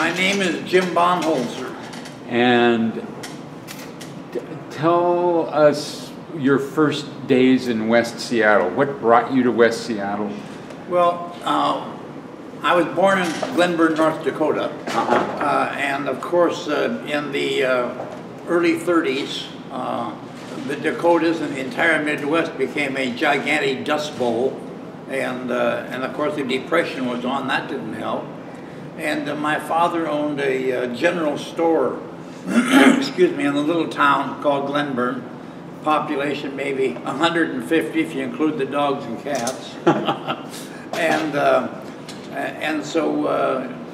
My name is Jim Bonholzer. And tell us your first days in West Seattle. What brought you to West Seattle? Well, I was born in Glenburn, North Dakota. And of course, in the early 30s, the Dakotas and the entire Midwest became a gigantic dust bowl. And of course, the Depression was on. That didn't help. And my father owned a general store, excuse me, in a little town called Glenburn. Population maybe 150 if you include the dogs and cats. And so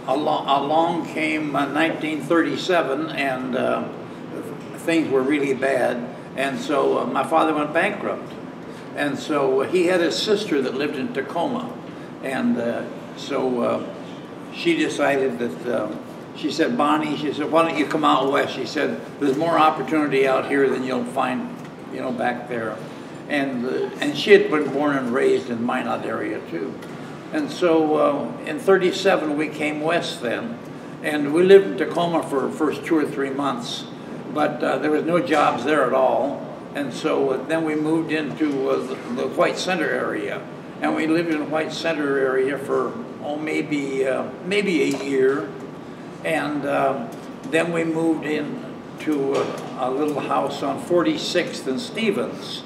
along came 1937, and things were really bad. And so my father went bankrupt. And so he had a sister that lived in Tacoma. And so she decided that, she said, Bonnie, she said, why don't you come out west? She said, there's more opportunity out here than you'll find, you know, back there. And she had been born and raised in Minot area too. And so in 37 we came west then. And we lived in Tacoma for the first 2 or 3 months. But there was no jobs there at all. And so then we moved into the White Center area. And we lived in the White Center area for, maybe a year. And then we moved into a little house on 46th and Stevens,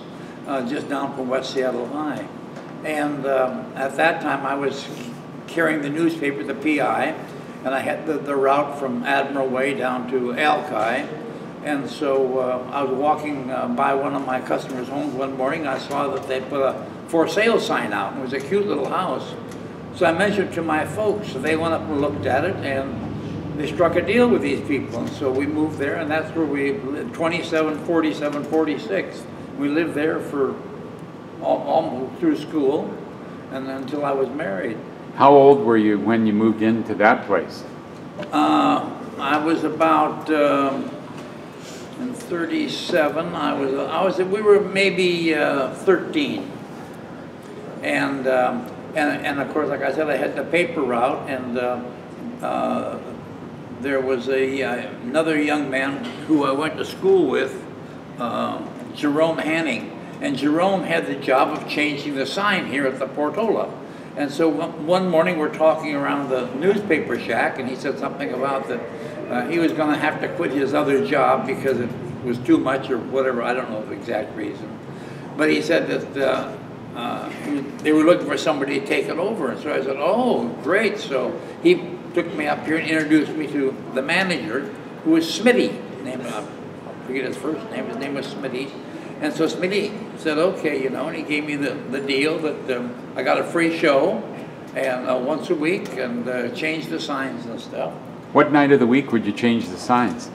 just down from West Seattle High. And at that time I was carrying the newspaper, the PI, and I had the route from Admiral Way down to Alki. And so I was walking by one of my customers' homes one morning. I saw that they put a for sale sign out. It was a cute little house. So I mentioned it to my folks. So they went up and looked at it, and they struck a deal with these people. And so we moved there, and that's where we lived, 27, 47, 46. We lived there for almost through school, and then until I was married. How old were you when you moved into that place? I was about in 37. We were maybe 13, and of course, like I said, I had the paper route, and there was another young man who I went to school with, Jerome Hanning, and Jerome had the job of changing the sign here at the Portola. And so one morning we're talking around the newspaper shack, and he said something about that he was going to have to quit his other job because it was too much or whatever. I don't know the exact reason. But he said that they were looking for somebody to take it over. And so I said, oh, great. So he took me up here and introduced me to the manager, who was Smitty. I forget his first name. His name was Smitty. And so Smitty said, okay, you know, and he gave me the deal that I got a free show and once a week, and changed the signs and stuff. What night of the week would you change the signs?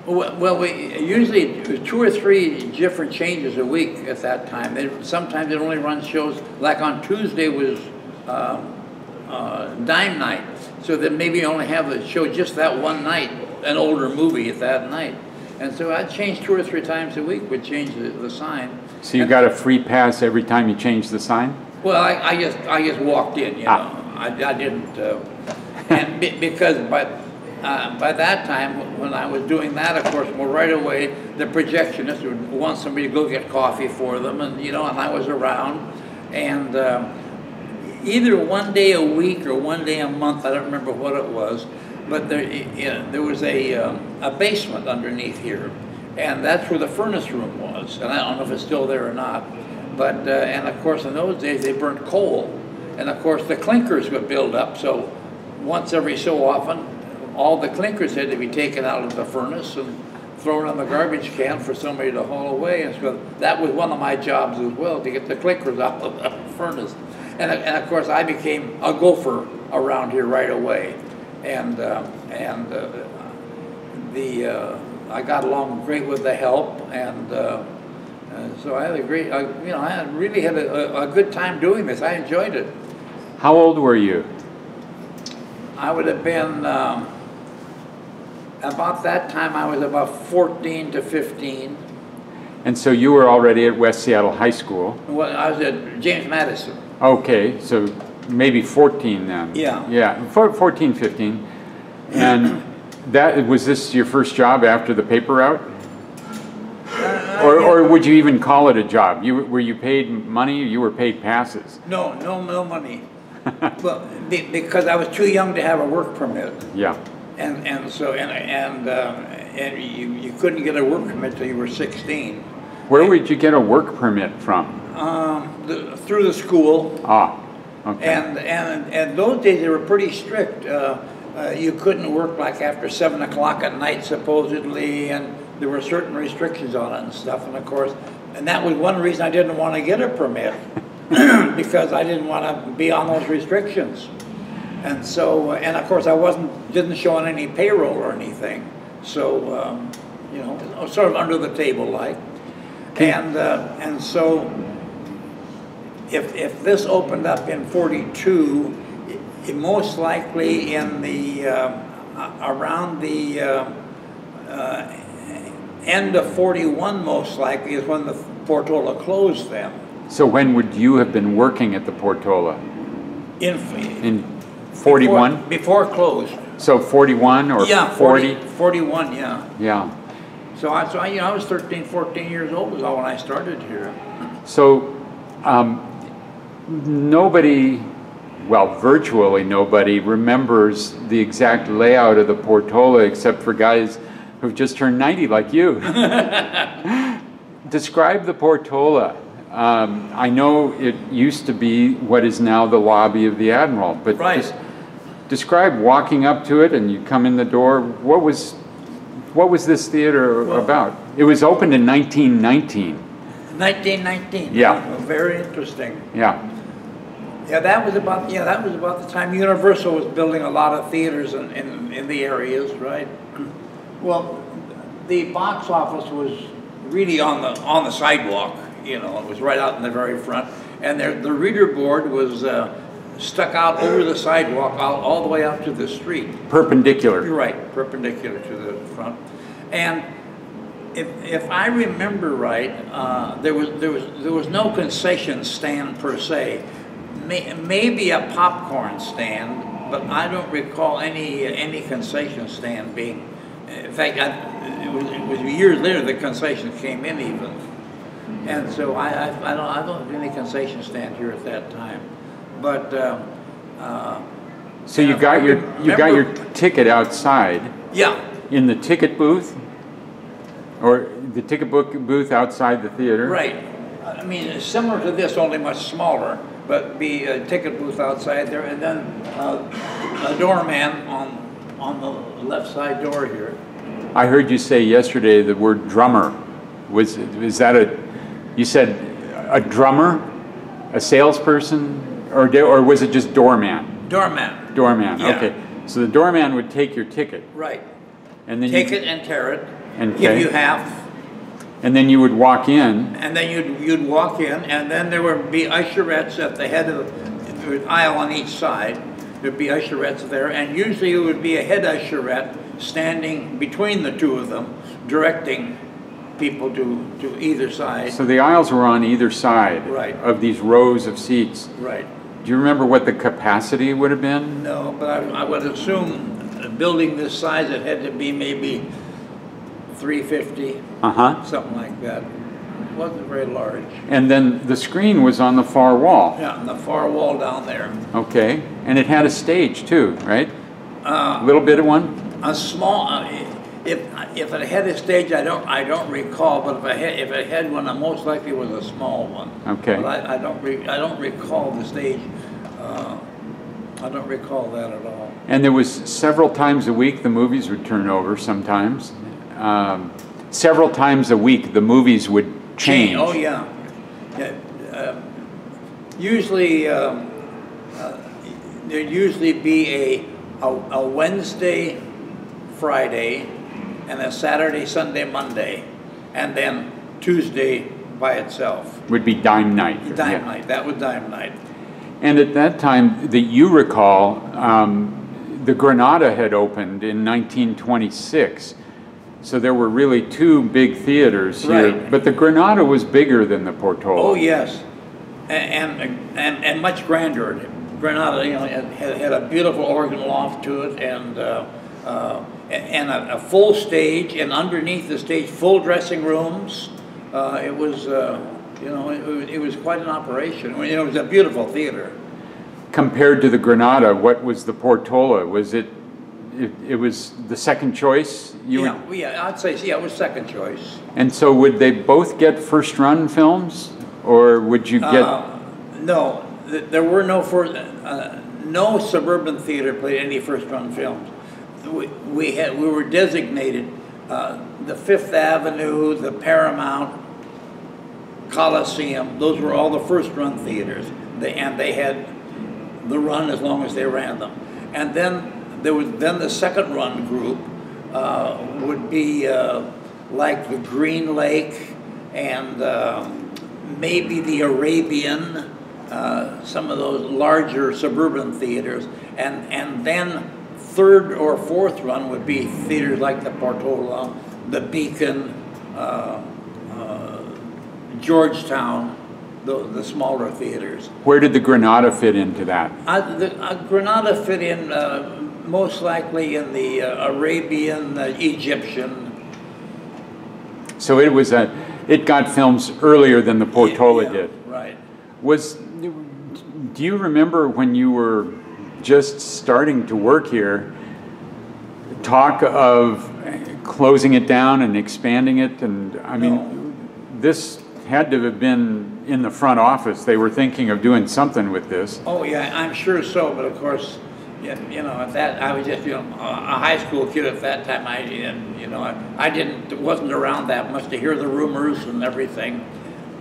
Well, we usually 2 or 3 different changes a week at that time. Sometimes it only runs shows, like on Tuesday was dime night, so that maybe only have the show just that one night, an older movie at that night. And so I'd change 2 or 3 times a week, would change the sign. So you got a free pass every time you changed the sign? Well, I just walked in, you know. I didn't, and because by that time, when I was doing that, of course, well, right away, the projectionist would want somebody to go get coffee for them, and you know, and I was around, and either one day a week or one day a month, I don't remember what it was, but there was a basement underneath here, and that's where the furnace room was, and I don't know if it's still there or not, but and of course in those days they burnt coal, and of course the clinkers would build up, so once every so often all the clinkers had to be taken out of the furnace and thrown in the garbage can for somebody to haul away, and so that was one of my jobs as well, to get the clinkers out of the furnace, and of course I became a gopher around here right away. And I got along great with the help, and so I had a great, you know, I really had a good time doing this. I enjoyed it. How old were you? I would have been, about that time I was about 14 to 15. And so you were already at West Seattle High School? Well, I was at James Madison. Okay, so maybe 14 then. Yeah. Yeah, 14, 15. And was this your first job after the paper route? Or would you even call it a job? Were you paid money or you were paid passes? No money. Well, because I was too young to have a work permit. Yeah. And you couldn't get a work permit till you were 16. Where would you get a work permit from? Through the school. Ah, okay. And those days they were pretty strict. You couldn't work like after 7 o'clock at night supposedly, and there were certain restrictions on it and stuff. And of course, and that was one reason I didn't want to get a permit because I didn't want to be on those restrictions. And so, and of course, I didn't show on any payroll or anything. So, you know, sort of under the table like. And so, if this opened up in 42, it most likely in the around the end of 41, most likely is when the Portola closed then. So when would you have been working at the Portola? In 41? Before it closed. So 41 or yeah, 40? 41, yeah. Yeah. So I was 13, 14 years old when I started here. So nobody, well, virtually nobody remembers the exact layout of the Portola except for guys who've just turned 90 like you. Describe the Portola. I know it used to be what is now the lobby of the Admiral, but right. Just describe walking up to it and you come in the door. What was this theater about? It was opened in 1919. 1919. Yeah. Very interesting. Yeah. Yeah, that was about the time Universal was building a lot of theaters in the areas, right? Well, the box office was really on the sidewalk. You know, it was right out in the very front, and the reader board was stuck out over the sidewalk all the way out to the street. Perpendicular. You're right, perpendicular to the front. And if I remember right, there was no concession stand per se. Maybe a popcorn stand, but I don't recall any concession stand being. In fact, it was years later the concessions came in even, and so I don't have any concession stand here at that time, but. So you got your ticket outside. Yeah. In the ticket booth, or the ticket booth outside the theater. Right. I mean, it's similar to this, only much smaller, but be a ticket booth outside there, and then a doorman on the left side door here. I heard you say yesterday the word drummer. Is that you said a drummer, a salesperson, or was it just doorman? Doorman. Doorman. Yeah. Okay. So the doorman would take your ticket. Right. And then take it and tear it. And give you half. And then you would walk in. And then you'd walk in, and then there would be usherettes at the head of the aisle on each side. There'd be usherettes there, and usually it would be a head usherette standing between the two of them, directing people to either side. So the aisles were on either side of these rows of seats. Right. Do you remember what the capacity would have been? No, but I would assume a building this size, it had to be maybe 350, something like that. It wasn't very large. And then the screen was on the far wall. Yeah, on the far wall down there. Okay, and it had a stage too, right? A little bit of one. A small. If it had a stage, I don't recall. But if it had one, it most likely was a small one. Okay. But I don't recall the stage. I don't recall that at all. And there was several times a week the movies would turn over sometimes. Several times a week the movies would change. Oh yeah. Usually there'd usually be a Wednesday, Friday, and a Saturday, Sunday, Monday, and then Tuesday by itself. Would be dime night. Dime night. That was dime night. And at that time that you recall, the Granada had opened in 1926. So there were really two big theaters here. Right. But the Granada was bigger than the Portola. Oh yes, and much grander. Granada, you know, had a beautiful organ loft to it, and and a full stage, and underneath the stage, full dressing rooms. It was, you know, it was quite an operation. I mean, it was a beautiful theater. Compared to the Granada, what was the Portola? Was it was the second choice? Yeah, I'd say, yeah, it was second choice. And so would they both get first run films, or would you get? No, there were no suburban theater played any first run films. We were designated the Fifth Avenue, the Paramount, Coliseum. Those were all the first run theaters, and they had the run as long as they ran them. And then there was the second run group would be like the Green Lake and maybe the Arabian, some of those larger suburban theaters, and then third or fourth run would be theaters like the Portola, the Beacon, Georgetown, the smaller theaters. Where did the Granada fit into that? The Granada fit in most likely in the Arabian, Egyptian. So it got films earlier than the Portola did. Right. Do you remember when you were just starting to work here, talk of closing it down and expanding it? And I mean, this had to have been in the front office. They were thinking of doing something with this. Oh yeah, I'm sure so. But of course, you know, at that I was just a high school kid at that time. I wasn't around that much to hear the rumors and everything.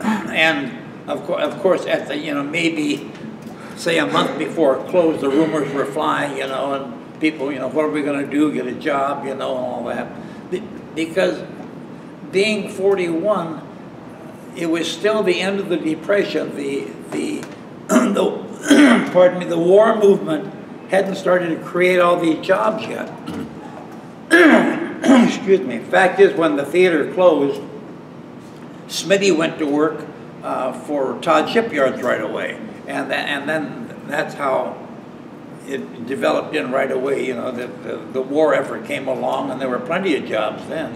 And of course, at the maybe say a month before it closed, the rumors were flying. And people, what are we going to do? Get a job? And all that. Because being 41. It was still the end of the Depression. Pardon me, the war movement hadn't started to create all these jobs yet. Excuse me. Fact is, when the theater closed, Smitty went to work for Todd Shipyards right away, and then that's how it developed in right away. The war effort came along, and there were plenty of jobs then.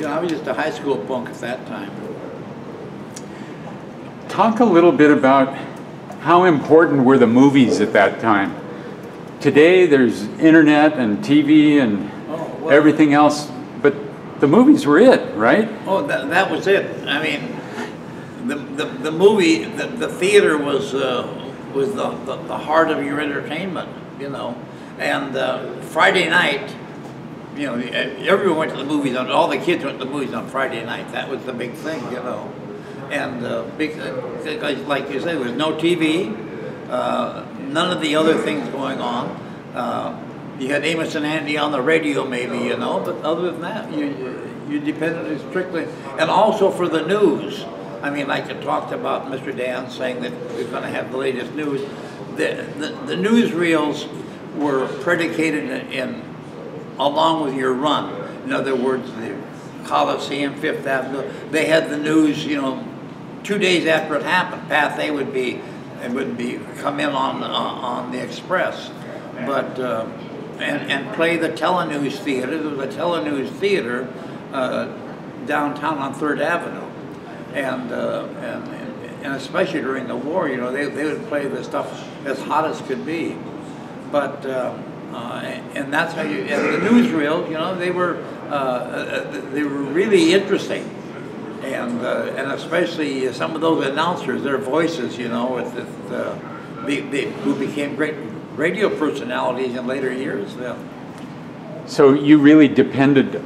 I was just a high school punk at that time. Talk a little bit about how important were the movies at that time. Today there's internet and TV and everything else, but the movies were it, right? Oh, that was it. I mean, the movie, the theater was the heart of your entertainment, And Friday night, everyone went to the movies. All the kids went to the movies on Friday night. That was the big thing, And because, like you said, there was no TV, none of the other things going on. You had Amos and Andy on the radio, maybe, But other than that, you depended strictly, and also for the news. I mean, like you talked about Mr. Dan saying that we're going to have the latest news. The newsreels were predicated along with your run. In other words, the Coliseum, Fifth Avenue, they had the news, 2 days after it happened. Pathé would come in on the Express, but and play the telenews theater. There was a telenews theater downtown on 3rd Avenue, and especially during the war, they would play the stuff as hot as could be, but. And that's how and the newsreels, they were really interesting, and especially some of those announcers, their voices, who became great radio personalities in later years. Yeah. So you really depended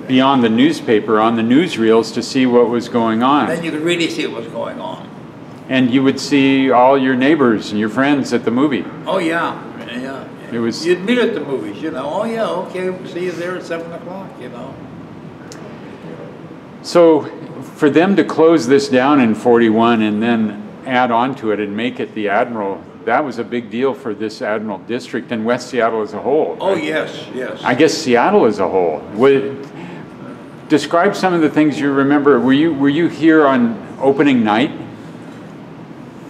beyond the newspaper on the newsreels to see what was going on. Then you could really see what was going on. And you would see all your neighbors and your friends at the movie. Oh yeah. You'd meet at the movies, Oh yeah, okay, we'll see you there at 7 o'clock, So for them to close this down in 41 and then add on to it and make it the Admiral, that was a big deal for this Admiral district and West Seattle as a whole. Oh yes. I guess Seattle as a whole. Describe some of the things you remember. Were you here on opening night?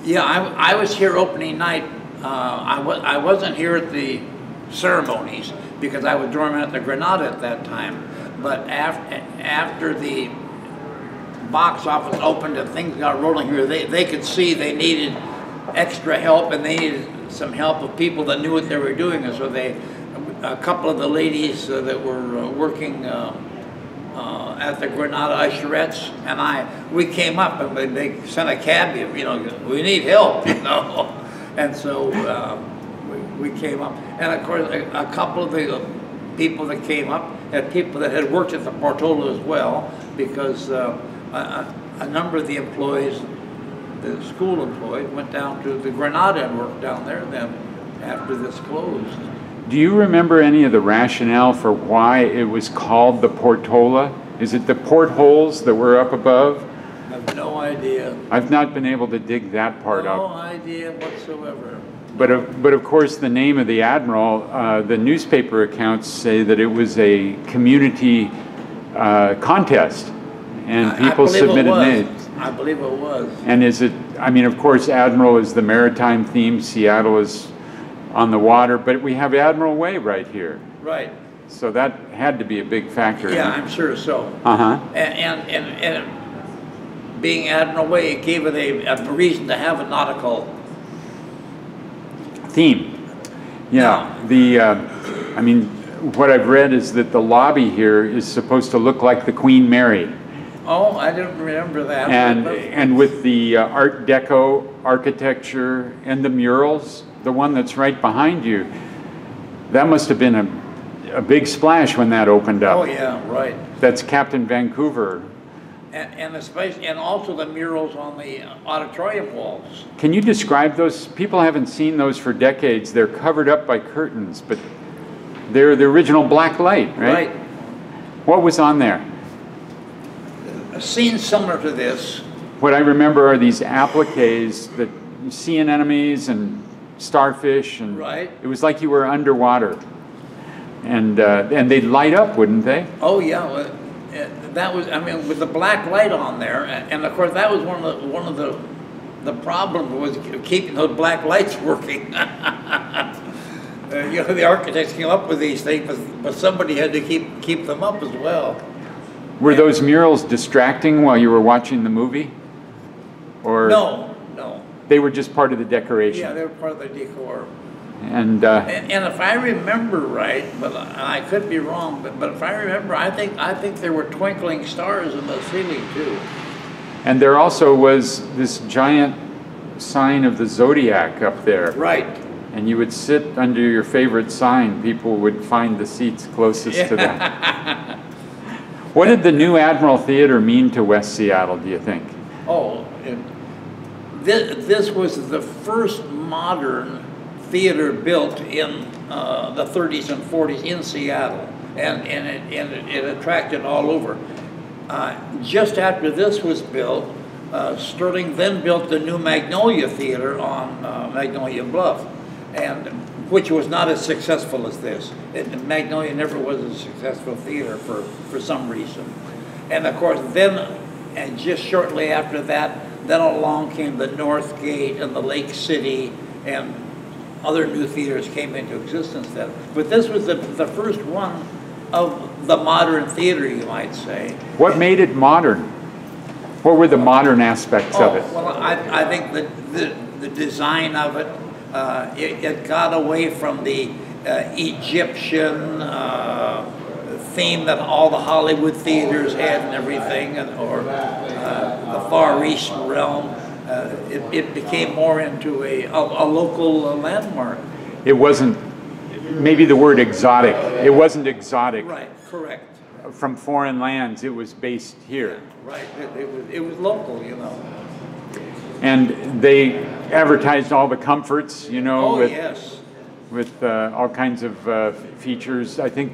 Yeah, I was here opening night. I wasn't here at the ceremonies because I was doorman at the Granada at that time. But after the box office opened and things got rolling here, they could see they needed extra help, and they needed some help of people that knew what they were doing. And so a couple of the ladies that were working at the Granada usherettes and we came up, and they sent a cab, you know, we need help, you know. And so we came up. And of course, a couple of the people that came up had people that had worked at the Portola as well, because a number of the employees, the school employees, went down to the Granada and worked down there then after this closed. Do you remember any of the rationale for why it was called the Portola? Is it the portholes that were up above? I have no idea. I've not been able to dig that part up. No idea whatsoever. But of course, the name of the Admiral, the newspaper accounts say that it was a community contest, and people submitted names. I believe it was. And is it, I mean, of course, Admiral is the maritime theme, Seattle is on the water, but we have Admiral Way right here. Right. So that had to be a big factor. Yeah, I'm sure so. Uh-huh. And being Admiral Way, it gave it a reason to have a nautical theme. Yeah. I mean, what I've read is that the lobby here is supposed to look like the Queen Mary. Oh, I didn't remember that. And with the Art Deco architecture and the murals, the one that's right behind you, that must have been a big splash when that opened up. Oh yeah, right. That's Captain Vancouver. And especially, and also the murals on the auditorium walls. Can you describe those? People haven't seen those for decades. They're covered up by curtains, but they're the original black light, right? Right. What was on there? A scene similar to this. What I remember are these appliques, that sea anemones and starfish, and right. It was like you were underwater. And they'd light up, wouldn't they? Oh yeah, well, that was, I mean, with the black light on there, and of course that was one of the problems was keeping those black lights working. You know, the architects came up with these things, but somebody had to keep them up as well. Were those murals distracting while you were watching the movie? Or no. They were just part of the decoration? Yeah, they were part of the decor. And if I remember right, but I could be wrong, but if I remember, I think there were twinkling stars in the ceiling too. And there also was this giant sign of the zodiac up there. Right. And you would sit under your favorite sign. People would find the seats closest to that. What did the new Admiral Theater mean to West Seattle, do you think? Oh, this was the first modern theater built in the 30s and 40s in Seattle, and it attracted all over. Just after this was built, Sterling then built the new Magnolia Theater on Magnolia Bluff, and which was not as successful as this. Magnolia never was a successful theater for some reason. And of course then, and just shortly after that, then along came the North Gate and the Lake City, and other new theaters came into existence then. But this was the first one of the modern theater, you might say. What made it modern? What were the modern aspects of it? Well, I think the design of it, it got away from the Egyptian theme that all the Hollywood theaters had and everything, or the Far East realm. It became more into a local landmark. It wasn't, maybe the word exotic, it wasn't exotic. Right, correct. From foreign lands, it was based here. Right, it was local, you know. And they advertised all the comforts, you know, with all kinds of features. I think,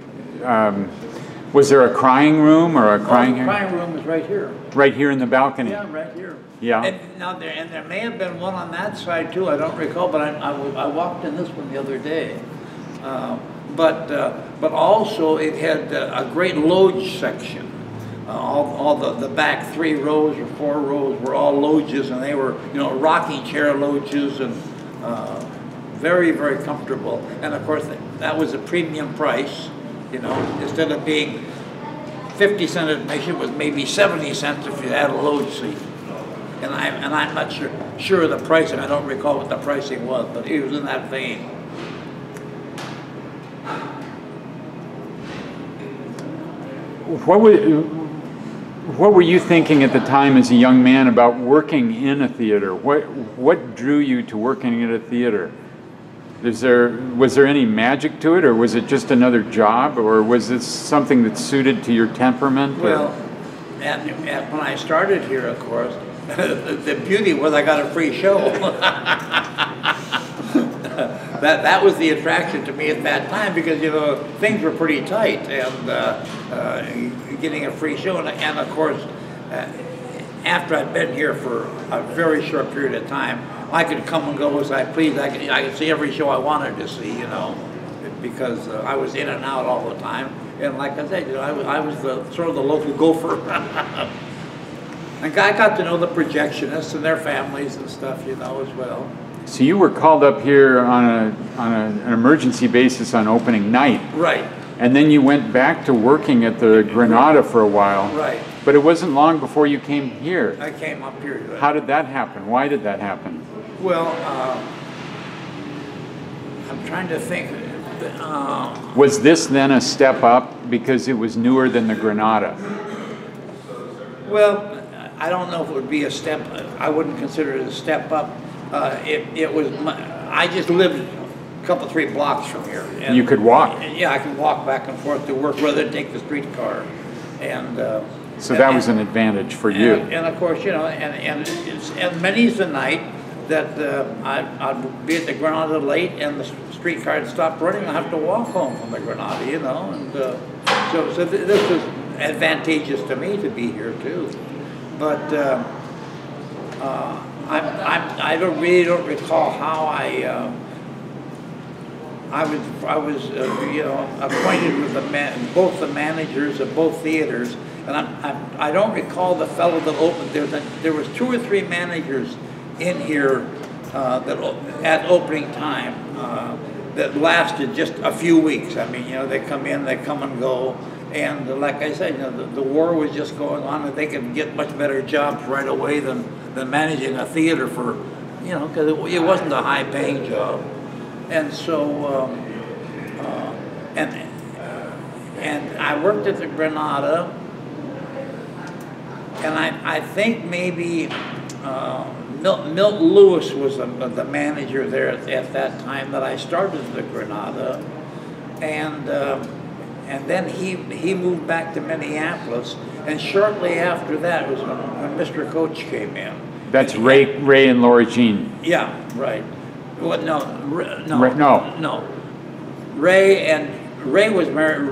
was there a crying room or a crying? The crying room is right here. Right here in the balcony. Yeah, right here. Yeah. And there may have been one on that side too. I don't recall, but I walked in this one the other day. But also it had a great loge section. All the back 3 rows or 4 rows were all loges, and they were, you know, rocking chair loges, and very, very comfortable. And of course that was a premium price, you know, instead of being 50-cent admission, was maybe 70 cents if you had a load seat. And I'm not sure of the pricing. I don't recall what the pricing was, but it was in that vein. What were you thinking at the time as a young man about working in a theater? What drew you to working in a theater? Was there any magic to it, or was it just another job, or was this something that suited to your temperament? Well, and when I started here, of course, the beauty was I got a free show. That was the attraction to me at that time, because, you know, things were pretty tight, and getting a free show, and of course, after I'd been here for a very short period of time, I could come and go as I pleased. I could see every show I wanted to see, you know, because I was in and out all the time. And like I said, you know, I was sort of the local gopher. And I got to know the projectionists and their families and stuff, you know, as well. So you were called up here on an emergency basis on opening night. Right. And then you went back to working at the Granada for a while. Right. But it wasn't long before you came here. I came up here. Right. How did that happen? Why did that happen? Well, I'm trying to think. Was this then a step up because it was newer than the Granada? Well, I don't know if it would be a step. I wouldn't consider it a step up. It was. I just lived a couple, 3 blocks from here. And you could walk. Yeah, I could walk back and forth to work rather than take the streetcar. And so that was an advantage for you. And of course, you know, and many's the night that I'd be at the Granada late, and the streetcar had stopped running. I have to walk home from the Granada, you know, and so this was advantageous to me to be here too. But I really don't recall how I was you know, acquainted with both the managers of both theaters, and I don't recall the fellow that opened. There was 2 or 3 managers in here that at opening time that lasted just a few weeks. I mean, you know, they come in, they come and go, and like I said, you know, the war was just going on, and they could get much better jobs right away than managing a theater for, you know, because it wasn't a high-paying job. And so, and I worked at the Granada, and I think maybe Milton Lewis was the manager there at that time that I started the Granada, and then he moved back to Minneapolis, and shortly after that was when Mr. Coach came in. That's Ray and Laura Jean. Yeah, right. Well, no. Ray was married.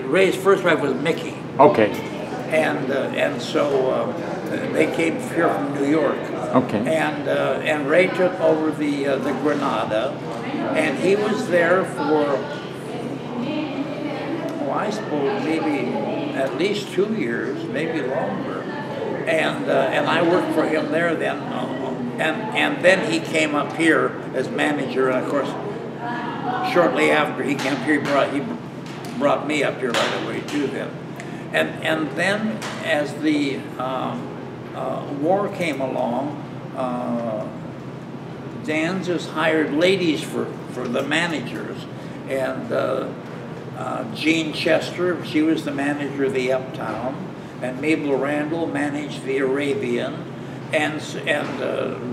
Ray's first wife was Mickey. Okay. And so they came here from New York. Okay. And Ray took over the Granada, and he was there for, I suppose maybe at least 2 years, maybe longer. And I worked for him there then. And then he came up here as manager, and of course, shortly after he came here, he brought me up here right away too then. And then as the war came along, Dan's has hired ladies for the managers, and Jean Chester, she was the manager of the Uptown, and Mabel Randall managed the Arabian, and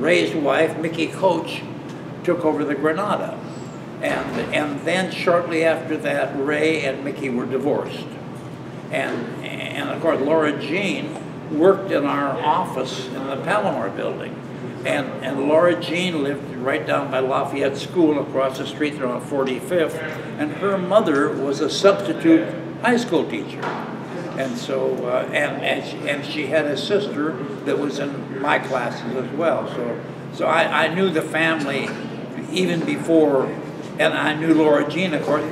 Ray's wife, Mickey Coach, took over the Granada. And then shortly after that, Ray and Mickey were divorced. And of course, Laura Jean worked in our office in the Palomar building. And Laura Jean lived right down by Lafayette School across the street there on 45th. And her mother was a substitute high school teacher. And so, and she had a sister that was in my classes as well. So I knew the family even before, and I knew Laura Jean, of course,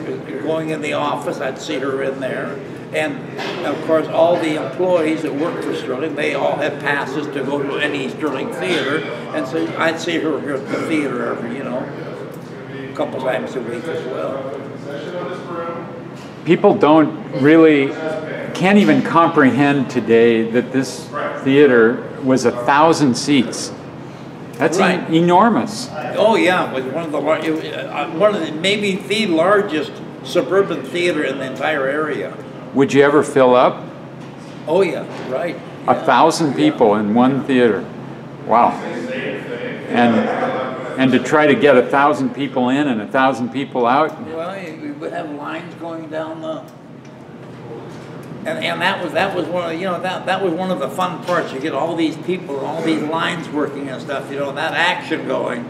going in the office, I'd see her in there. And of course, all the employees that worked for Sterling, they all had passes to go to any Sterling theater. And so I'd see her here at the theater every, you know, a couple times a week as well. people don't really, can't even comprehend today that this theater was 1,000 seats. That's enormous. Oh yeah, it was one of the maybe the largest suburban theater in the entire area. Would you ever fill up? Oh yeah, right. 1,000 people in one theater. Wow. And to try to get 1,000 people in and 1,000 people out. Well, we would have lines going down the. And that was one of that was one of the fun parts. You get all these people and all these lines working and stuff. That action going,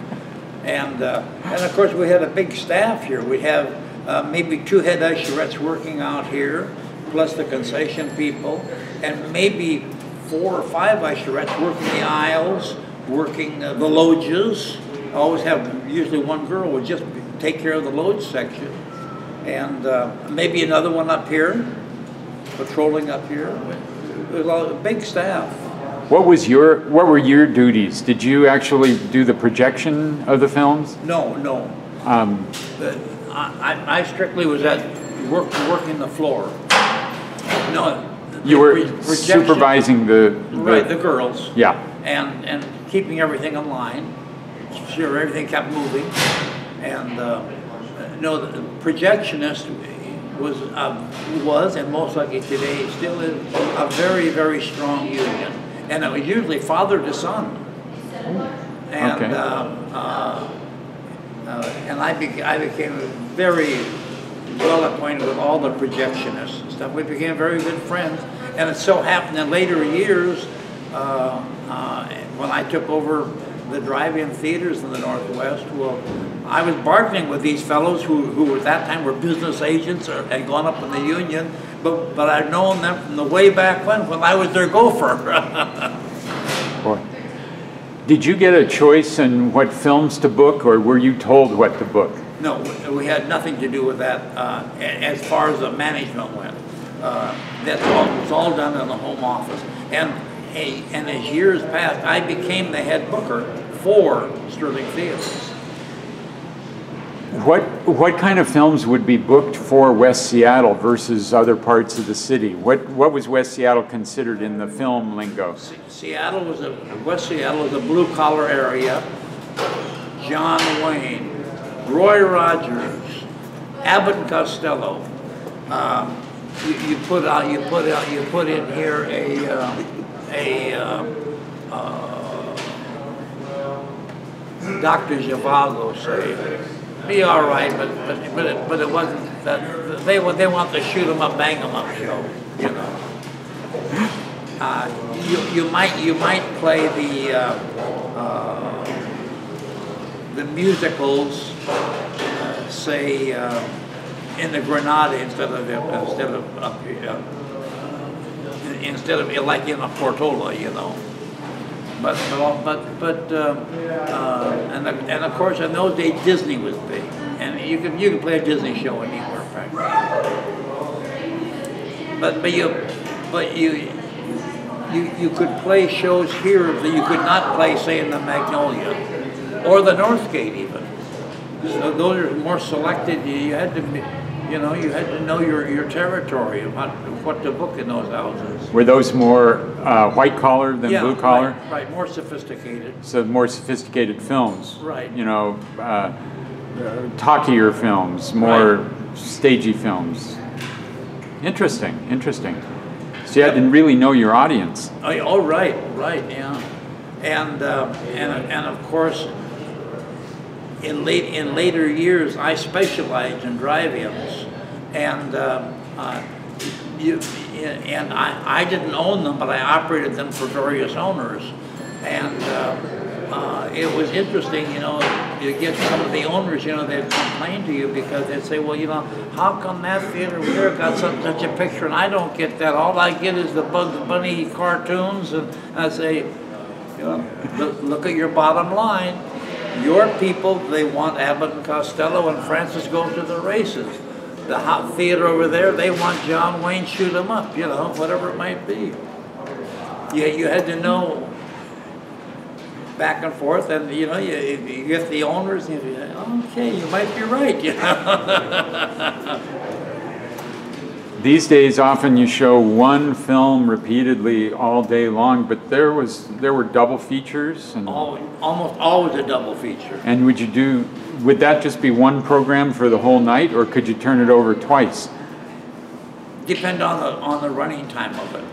and of course we had a big staff here. We have maybe 2 head usherettes working out here, plus the concession people, and maybe 4 or 5 usherettes working the aisles, working the loges. I always have usually one girl would just take care of the loge section, and maybe another one up here, patrolling up here. It was a big staff. What were your duties? Did you actually do the projection of the films? No. I strictly was at working the floor. No. You were supervising the girls. Yeah. And keeping everything in line, sure everything kept moving, and the projectionist was and most likely today still is a very, very strong union, and it was usually father to son. And okay. And I became very well acquainted with all the projectionists and stuff. We became very good friends, and it so happened in later years when I took over the drive-in theaters in the Northwest. Well, I was bargaining with these fellows who at that time were business agents or had gone up in the union, but I'd known them from the way back when I was their gopher. Boy. Did you get a choice in what films to book, or were you told what to book? No, we had nothing to do with that as far as the management went. It was all done in the home office. And as years passed, I became the head booker for Sterling Theaters. What kind of films would be booked for West Seattle versus other parts of the city? What was West Seattle considered in the film lingo? West Seattle was a blue collar area. John Wayne, Roy Rogers, Abbott and Costello. You put in here Dr. Zhivago, say. Be all right, but it wasn't that they want to shoot 'em up, bang 'em up show, You might play the musicals, say in the Granada instead of like in a Portola, and of course in those days Disney was big, and you could play a Disney show anywhere practically. But you could play shows here that you could not play, say, in the Magnolia or the Northgate even. So those are more selected. You had to know your territory about what to book in those houses. Were those more white collar than blue collar? Right, more sophisticated. So more sophisticated films. Right. Talkier films, more stagey films. Interesting. So you had to really know your audience. Oh, right, yeah. And of course, in later years, I specialized in drive-ins, and I didn't own them, but I operated them for various owners, and it was interesting, you get some of the owners, they'd complain to you because they'd say, well, how come that theater over there got such a picture and I don't get that? All I get is the Bugs Bunny cartoons, and I say, look at your bottom line. Your people, they want Abbott and Costello and Francis Goes to the Races. The hot theater over there, they want John Wayne Shoot 'em Up, whatever it might be. You had to know back and forth, and you get the owners, and okay, you might be right, These days, often you show one film repeatedly all day long, but there were double features. And, almost always a double feature. and would that just be one program for the whole night, or could you turn it over twice? Depend on the running time of it.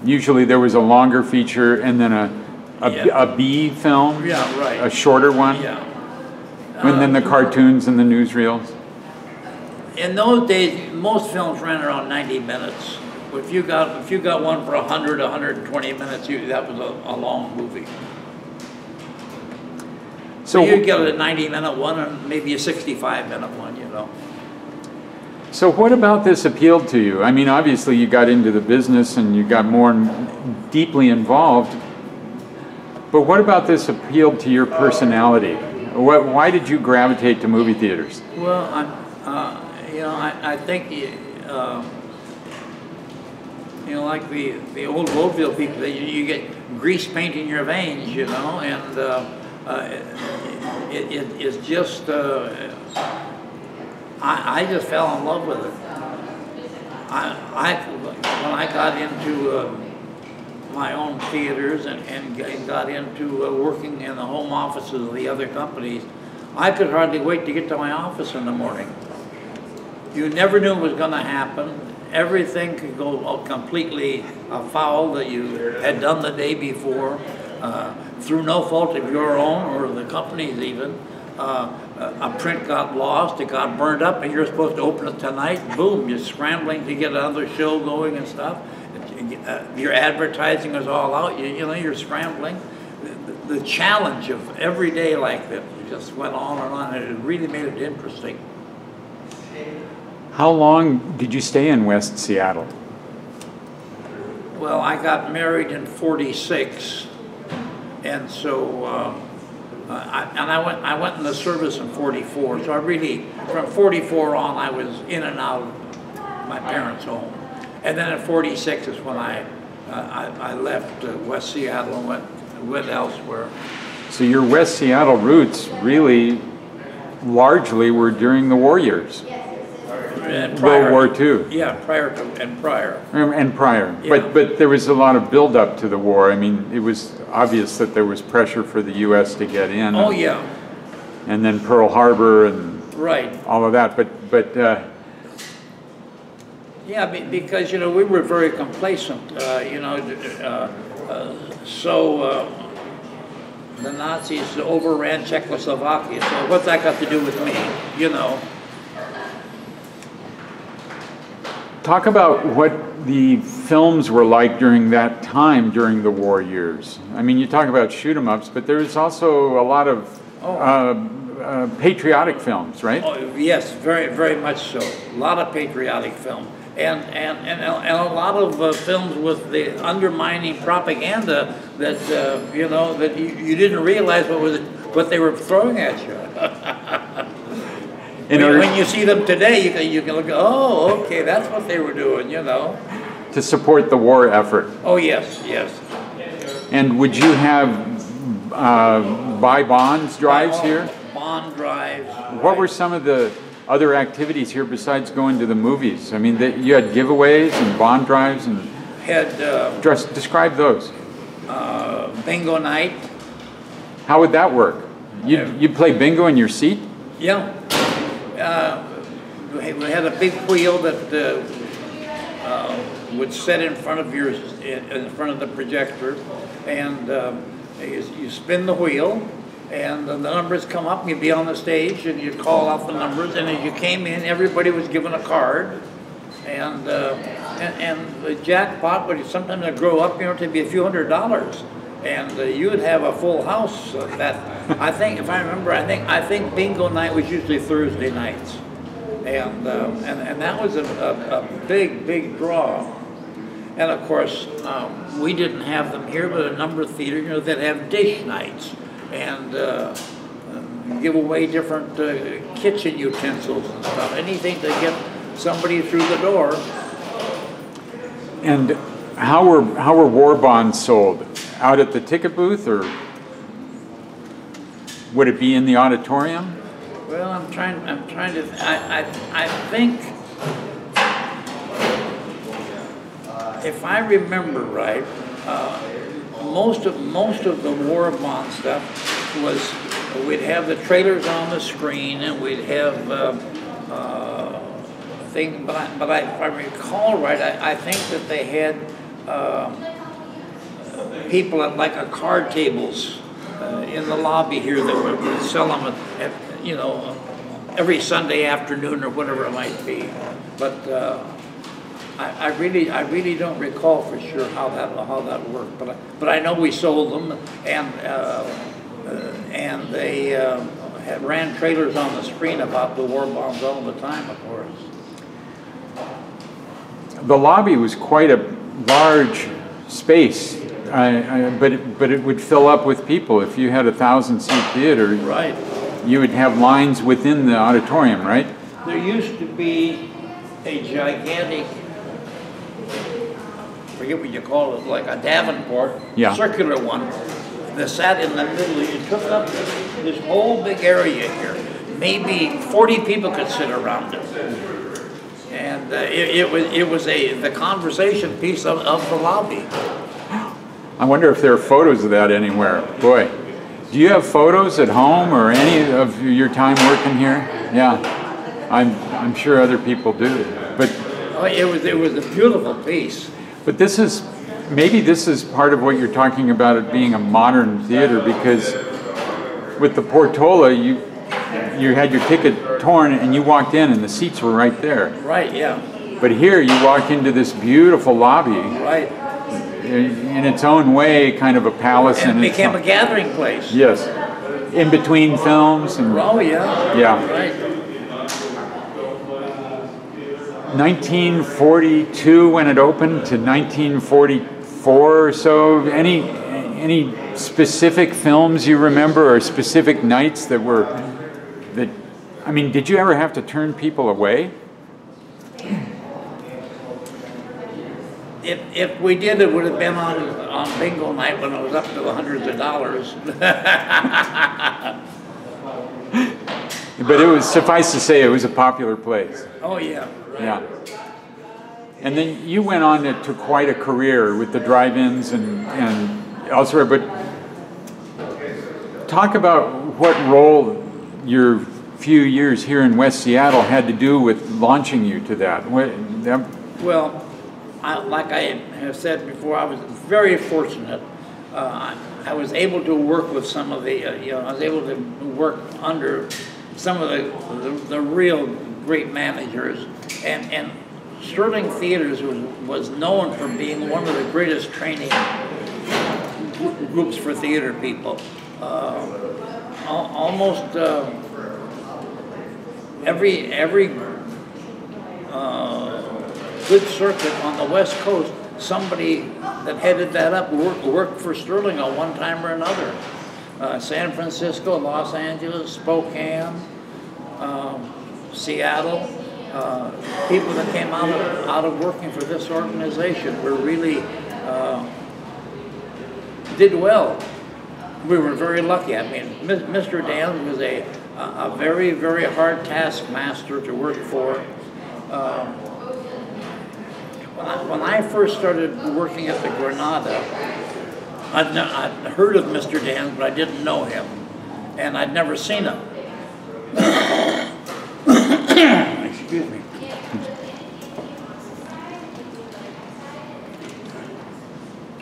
Usually there was a longer feature and then a B film? Yeah, right. A shorter one? Yeah. And then the cartoons and the newsreels? In those days, most films ran around 90 minutes. If you got one for 100, 120 minutes, that was a long movie. So you'd get a 90-minute one and maybe a 65-minute one, you know. So what about this appealed to you? I mean, obviously you got into the business and you got more deeply involved, but what about this appealed to your personality? Why did you gravitate to movie theaters? Well, I think, like the old vaudeville people, you get grease paint in your veins, you know, and it's just, I just fell in love with it. When I got into my own theaters and got into working in the home offices of the other companies, I could hardly wait to get to my office in the morning. You never knew what was going to happen. Everything could go completely afoul that you had done the day before, through no fault of your own or the company's even. A print got lost, it got burned up, and you're supposed to open it tonight. Boom, you're scrambling to get another show going and stuff. Your advertising is all out. You're scrambling. The challenge of every day like that just went on, and it really made it interesting. How long did you stay in West Seattle? Well, I got married in '46, and so I went in the service in '44. So I really, from '44 on, I was in and out of my parents' home, and then in '46 is when I left West Seattle and went elsewhere. So your West Seattle roots really largely were during the war years. World War II. Yeah, prior. And prior. Yeah. But there was a lot of build-up to the war. I mean, it was obvious that there was pressure for the U.S. to get in. Oh, yeah. And then Pearl Harbor and right. all of that. But yeah, because, we were very complacent, so the Nazis overran Czechoslovakia. So what's that got to do with me, Talk about what the films were like during that time, during the war years. I mean, you talk about shoot-'em-ups, but there's also a lot of patriotic films, right? Oh, yes, very, very much so. A lot of patriotic film. And a lot of films with the undermining propaganda that, that you didn't realize what they were throwing at you. When you see them today, you can look, oh, okay, that's what they were doing, To support the war effort. Oh, yes, yes. And would you have buy bonds drives here? Bond drives. What were some of the other activities here besides going to the movies? I mean, you had giveaways and bond drives and... describe those. Bingo night. How would that work? You'd play bingo in your seat? Yeah. We had a big wheel that would set in front of the projector, and you spin the wheel, and the numbers come up, and you'd be on the stage, and you'd call out the numbers, and as you came in, everybody was given a card, and the jackpot would sometimes grow up, to be a few $100s. And you would have a full house. I think, if I remember, I think bingo night was usually Thursday nights, and that was a big draw. And of course, we didn't have them here, but a number of theaters, that have dish nights and give away different kitchen utensils and stuff, anything to get somebody through the door. And how were war bonds sold? Out at the ticket booth, or would it be in the auditorium? Well, I'm trying to. I think If I remember right, most of the war bond stuff was we'd have the trailers on the screen and we'd have things. But if I recall right, I think that they had people at like a card tables in the lobby here that would sell them at you know every Sunday afternoon or whatever it might be. But I really don't recall for sure how that worked, but I know we sold them, and they ran trailers on the screen about the war bonds all the time, of course. The lobby was quite a large space, but it would fill up with people. If you had a 1,000-seat theater, right, you would have lines within the auditorium, right? There used to be a gigantic, forget what you call it, like a Davenport, yeah, circular one that sat in the middle. It took up this whole big area here. Maybe 40 people could sit around it. And it was the conversation piece of the lobby. I wonder if there are photos of that anywhere. Boy, do you have photos at home or any of your time working here? Yeah, I'm sure other people do. But it was a beautiful piece. But maybe this is part of what you're talking about it being a modern theater, because with the Portola, you had your ticket torn and you walked in and the seats were right there. Right, yeah. But here you walk into this beautiful lobby. Right. In its own way, kind of a palace. And it became a gathering place. Yes. In between films. And, oh, yeah. Yeah. Right. 1942 when it opened to 1944 or so. Any specific films you remember or specific nights that I mean, did you ever have to turn people away? If we did, it would have been on bingo night when it was up to the hundreds of dollars. But it was, suffice to say, it was a popular place. Oh, yeah. Right. Yeah. And then you went on to quite a career with the drive-ins and elsewhere, but talk about what role your few years here in West Seattle had to do with launching you to that. Well, like I have said before, I was very fortunate. I was able to work with some of the, I was able to work under some of the real great managers, and Sterling Theaters was known for being one of the greatest training groups for theater people. Almost every good circuit on the West Coast, somebody that headed that up worked for Sterling at one time or another. San Francisco, Los Angeles, Spokane, Seattle. People that came out of working for this organization were really did well. We were very lucky. I mean, Mr. Dan was a very, very hard taskmaster to work for. When I first started working at the Granada, I'd heard of Mr. Dan, but I didn't know him, and I'd never seen him. Excuse me.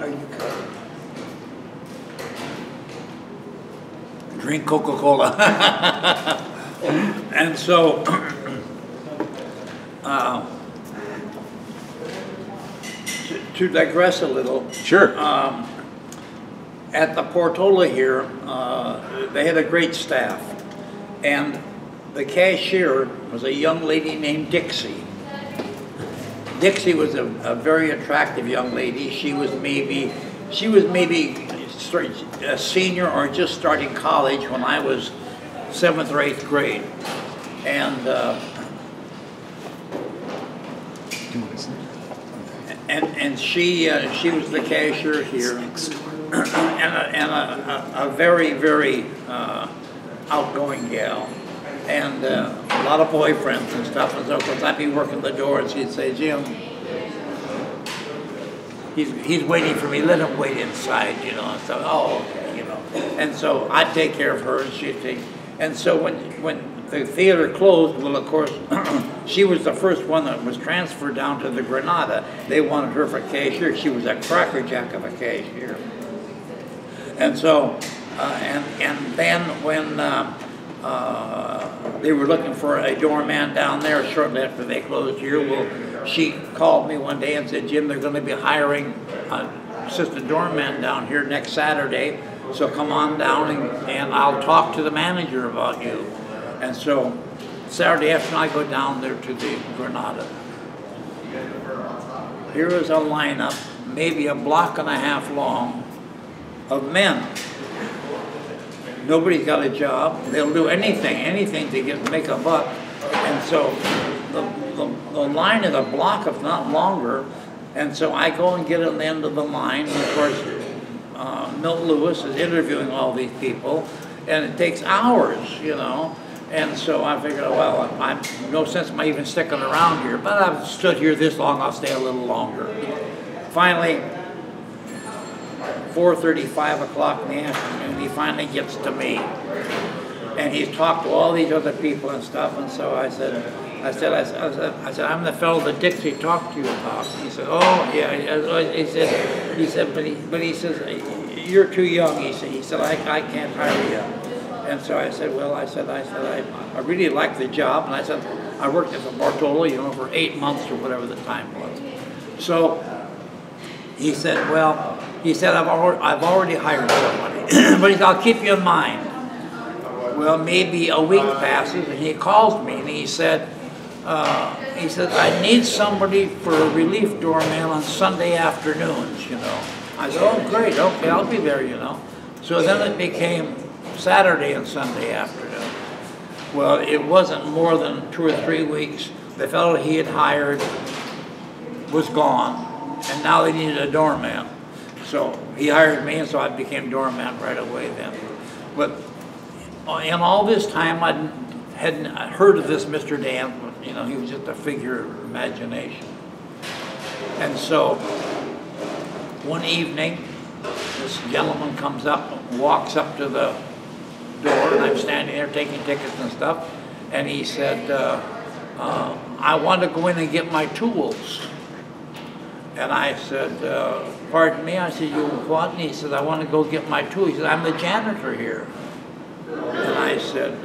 Are you covered? Drink Coca-Cola. And so, to digress a little. Sure. At the Portola here, they had a great staff, and the cashier was a young lady named Dixie. Dixie was a very attractive young lady. She was maybe a senior or just starting college when I was 7th or 8th grade, and she was the cashier here, and a very, very outgoing gal. And a lot of boyfriends and stuff, and so of course I'd be working the door, and she'd say, Jim, he's waiting for me, let him wait inside, you know, and so, oh, okay, you know. And so I'd take care of her, and she'd take, and so when the theater closed, well, of course, she was the first one that was transferred down to the Granada. They wanted her for cashier. She was a crackerjack of a cashier. And so, and then when they were looking for a doorman down there shortly after they closed here, well, she called me one day and said, Jim, they're going to be hiring an assistant doorman down here next Saturday, so come on down and I'll talk to the manager about you. And so Saturday afternoon, I go down there to the Granada. Here is a lineup, maybe a block and a half long, of men. Nobody's got a job. They'll do anything to make a buck. And so the line is a block, if not longer. And so I go and get on the end of the line. And of course, Milt Lewis is interviewing all these people, and it takes hours, you know. And so I figured, well, I'm no sense in my even sticking around here, but I've stood here this long, I'll stay a little longer. Finally, 4:30, 5 o'clock in the afternoon, he finally gets to me. And he's talked to all these other people and stuff, and so I said, I'm the fellow that Dixie talked to you about. He said, oh, yeah. He said, but he says, you're too young, he said, I can't hire you. And so I said, well, I really like the job. And I said, I worked at the Portola, you know, for 8 months or whatever the time was. So he said, I've already hired somebody. But he said, I'll keep you in mind. Well, maybe a week passes, and he calls me, and he said, I need somebody for a relief doorman on Sunday afternoons, you know. I said, oh, great, okay, I'll be there, you know. So then it became Saturday and Sunday afternoon. Well, it wasn't more than 2 or 3 weeks. The fellow he had hired was gone, and now they needed a doorman. So he hired me, and so I became doorman right away then. But in all this time, I hadn't heard of this Mr. Dan. You know, he was just a figure of imagination. And so one evening, this gentleman comes up, walks up to the door, and I'm standing there taking tickets and stuff, and he said, I want to go in and get my tools. And I said, pardon me? I said, you what? And he said, I want to go get my tools. He said, I'm the janitor here. And I said,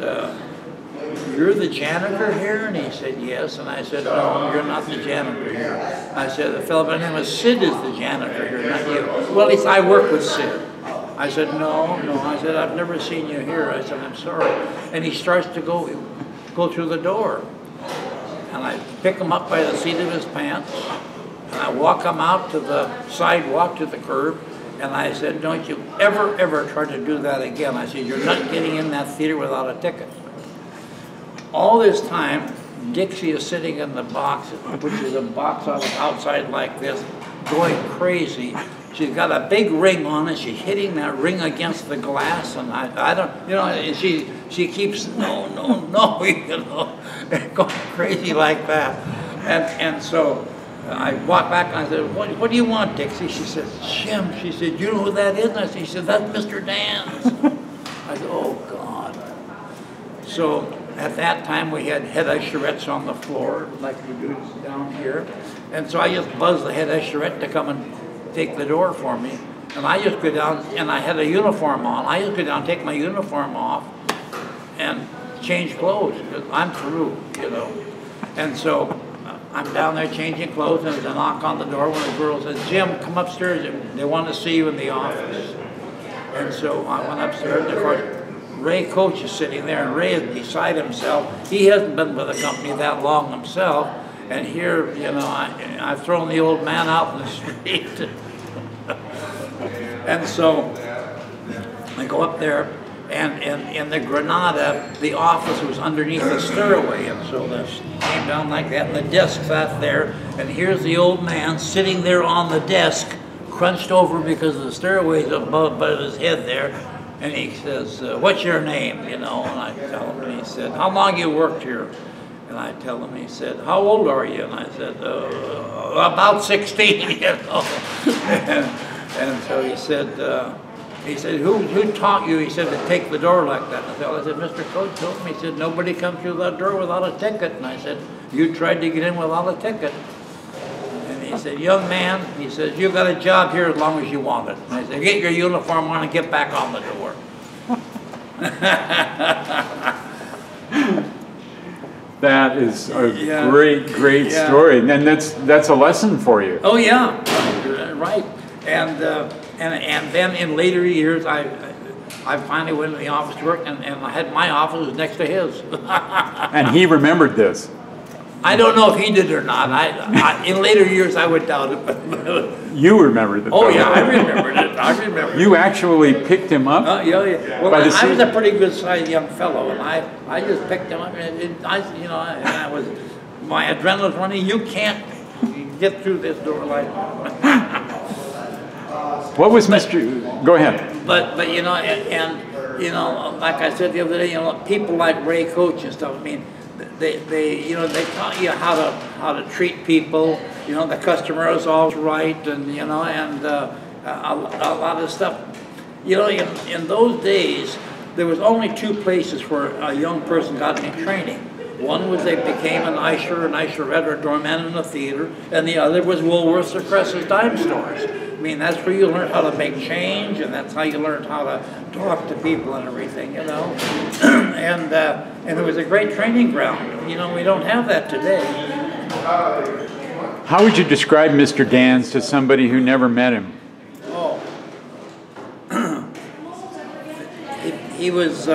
you're the janitor here? And he said, yes. And I said, no, you're not the janitor here. I said, the fellow by the name of Sid is the janitor here, not you. Well, he said, I work with Sid. I said, no. I said, I've never seen you here. I said, I'm sorry. And he starts to go through the door. And I pick him up by the seat of his pants. And I walk him out to the sidewalk, to the curb. And I said, don't you ever try to do that again. I said, you're not getting in that theater without a ticket. All this time, Dixie is sitting in the box, which is a box outside like this, going crazy. She's got a big ring on it. She's hitting that ring against the glass, and I don't, you know, and she keeps, no, you know, going crazy like that. And so I walked back and I said, what do you want, Dixie? She said, Jim. She said, you know who that is? And I said, she said, that's Mr. Dan's. I said, oh, God. So at that time, we had head usherettes on the floor, like we do down here. And so I just buzzed the head usherette to come and take the door for me. And I just go down, and I had a uniform on. I just go down, take my uniform off, and change clothes, because I'm through, you know. And so I'm down there changing clothes, and there's a knock on the door when the girl says, Jim, come upstairs. They want to see you in the office. And so I went upstairs, and of course, Ray Coach is sitting there, and Ray is beside himself. He hasn't been with the company that long himself. And here, you know, I've thrown the old man out in the street. And so I go up there, and in the Granada, the office was underneath the stairway. And so this came down like that, and the desk sat there. And here's the old man sitting there on the desk, crunched over because the stairway's above his head there. And he says, what's your name, you know? And I tell him, and he said, how long you worked here? And I tell him, he said, how old are you? And I said, about 16, you know. and so he said, who taught you, he said, to take the door like that? And I said, Mr. Coach told me. He said, nobody comes through that door without a ticket. And I said, you tried to get in without a ticket. And he said, young man, he says, you got a job here as long as you want it. And I said, get your uniform on and get back on the door. That is a great story, and that's a lesson for you. Oh yeah, right. And then in later years, I finally went to the office to work, and I had my office was next to his. And he remembered this. I don't know if he did or not. In later years, I would doubt it. You remembered it. Oh yeah, I remembered it. I remember. You actually picked him up. Yeah. Well, I was a pretty good-sized young fellow, and I just picked him up, and I was my adrenaline was running. You can't get through this door like. What was Mr. Go ahead. But you know, and you know, like I said the other day, you know, people like Ray Coach and stuff. I mean, they you know, they taught you how to treat people. You know, the customer is always right, and you know, and a lot of stuff. You know, in those days, there was only two places where a young person got any training. One was they became an usherette or doorman in the theater, and the other was Woolworth's or Cress's dime stores. I mean, that's where you learn how to make change, and that's how you learn how to talk to people and everything, you know. And it was a great training ground. You know, we don't have that today. How would you describe Mr. Gans to somebody who never met him? Oh, he was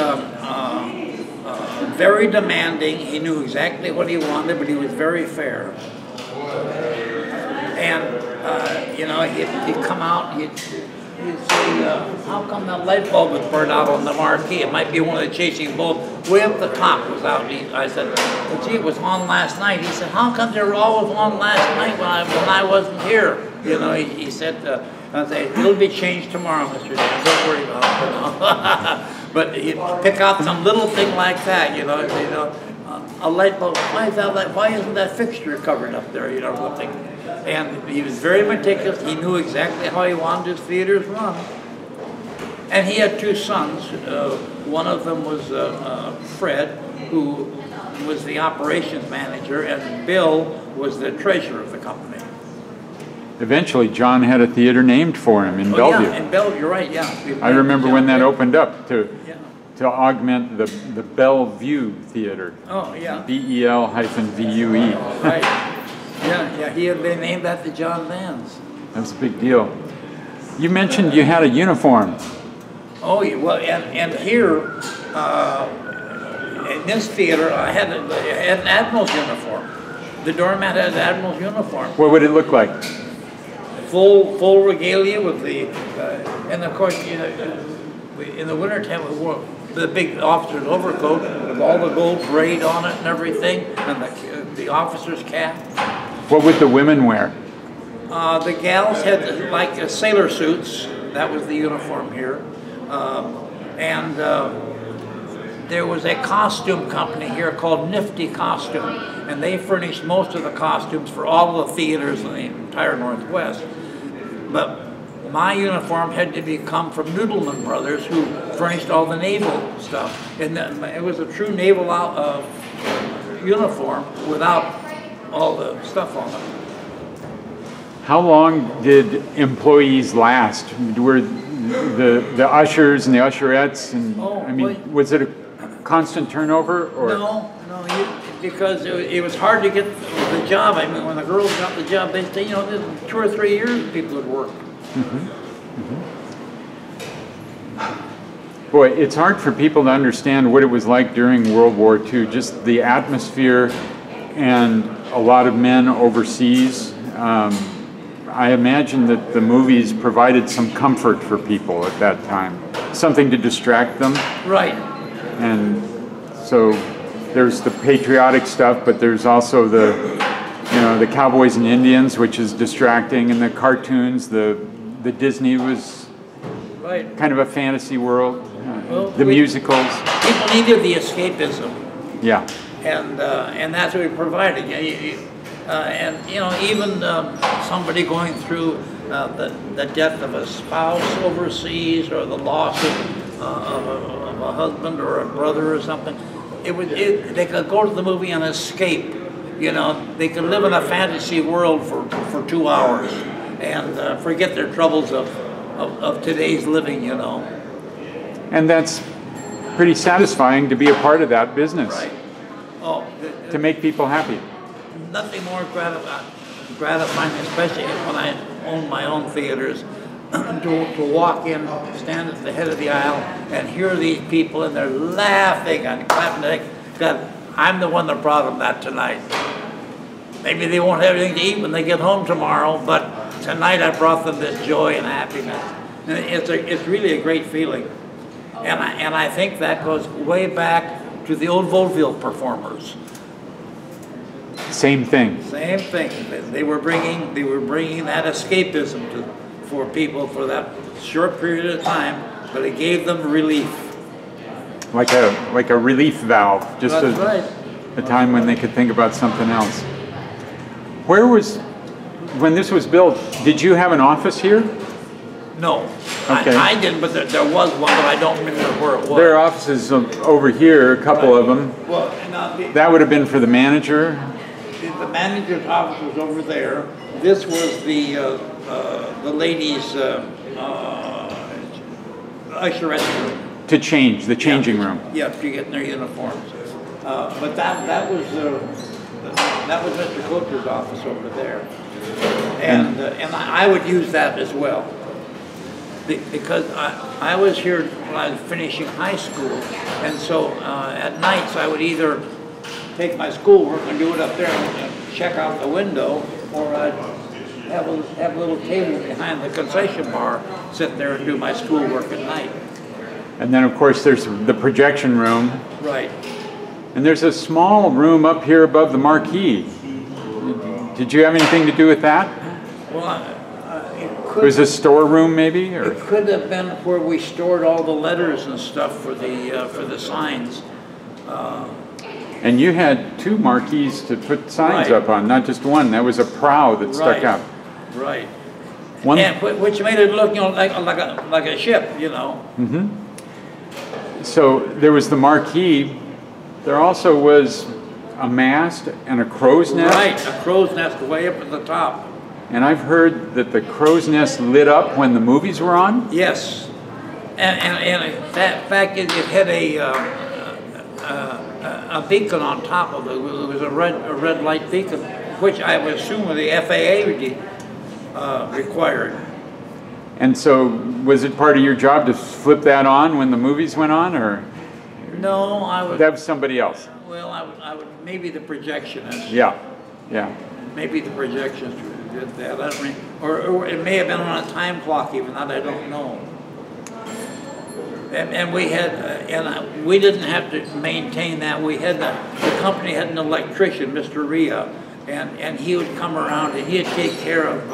very demanding. He knew exactly what he wanted, but he was very fair. And you know, he'd come out, he'd say, how come that light bulb is burned out on the marquee? It might be one of the chasing bulbs. Way up the top was out. I said, well, gee, it was on last night. He said, how come they were always on last night when I wasn't here? You know, he said, I said, it'll be changed tomorrow, Mr. Dan. Don't worry about it. You know? But he'd pick out some little thing like that, you know, a light bulb. Why isn't that fixture covered up there? You know, something. And he was very meticulous. He knew exactly how he wanted his theaters run. And he had two sons. One of them was Fred, who was the operations manager, and Bill was the treasurer of the company. Eventually, John had a theater named for him in Bellevue. Yeah, in Bellevue, you're right, yeah. I remember when that opened up to augment the Bellevue Theater. Oh, yeah. BEL-VUE. Right. Yeah, they named after John Vance. That's a big deal. You mentioned you had a uniform. Oh, well, and here, in this theater, I had an Admiral's uniform. The doorman had an Admiral's uniform. What would it look like? Full regalia with the, and of course, you know, in the wintertime we wore the big officer's overcoat with all the gold braid on it and everything, and the officer's cap. What would the women wear? The gals had like sailor suits. That was the uniform here. And there was a costume company here called Nifty Costume, and they furnished most of the costumes for all the theaters in the entire Northwest. But my uniform had to come from Noodleman Brothers, who furnished all the naval stuff. And it was a true naval uniform without all the stuff on it. How long did employees last? Were the ushers and the usherettes, and was it a constant turnover? Or? No, because it was hard to get the job. I mean, when the girls got the job, they say, you know, 2 or 3 years people would work. Boy, it's hard for people to understand what it was like during World War II, just the atmosphere and a lot of men overseas. I imagine that the movies provided some comfort for people at that time, something to distract them. Right. And so there's the patriotic stuff, but there's also the Cowboys and Indians, which is distracting, and the cartoons. The Disney was kind of a fantasy world. Well, the musicals. People needed the escapism. Yeah. And that's what we provided. And you know, even somebody going through the death of a spouse overseas, or the loss of a husband or a brother or something, they could go to the movie and escape. You know, they could live in a fantasy world for 2 hours and forget their troubles of today's living. You know. And that's pretty satisfying to be a part of that business. Right. Oh, to make people happy. Nothing more gratifying, especially when I own my own theaters, to walk in, stand at the head of the aisle, and hear these people, and they're laughing and clapping. God, I'm the one that brought them that tonight. Maybe they won't have anything to eat when they get home tomorrow, but tonight I brought them this joy and happiness. And it's really a great feeling. And I think that goes way back to the old vaudeville performers. Same thing. Same thing. They were bringing that escapism for people for that short period of time, but it gave them relief. Like a relief valve, just That's a time when they could think about something else. When this was built, did you have an office here? No, okay. I didn't, but there was one, but I don't remember where it was. There are offices over here, a couple of them. Well, that would have been for the manager? The manager's office was over there. This was the ladies' usherette room. To change, the changing room. Yeah, to get in their uniforms. But that was Mr. Coacher's office over there, and I would use that as well. Because I was here when I was finishing high school, and so at nights I would either take my schoolwork and do it up there and check out the window, or I'd have a little table behind the concession bar, sit there and do my schoolwork at night. And then of course there's the projection room. Right. And there's a small room up here above the marquee. Did you have anything to do with that? Well, it was a storeroom, maybe, or it could have been where we stored all the letters and stuff for the signs. And you had 2 marquees to put signs Right. up on, not just one. That was a prow that stuck up. Right. One, which made it look, you know, like a ship, you know. Mm-hmm. So there was the marquee. There also was a mast and a crow's nest. Right, a crow's nest way up at the top. And I've heard that the crow's nest lit up when the movies were on? Yes. And in fact, it had a beacon on top of it. It was a red light beacon, which I would assume the FAA required. And so was it part of your job to flip that on when the movies went on, or? No, I would. That was somebody else. Well, I would maybe the projectionist. Yeah, yeah. Maybe the projectionist did that. I don't mean, or it may have been on a time clock even. That I don't know. And we had, we didn't have to maintain that. We had the company had an electrician, Mr. Rhea, and he would come around and he'd take care of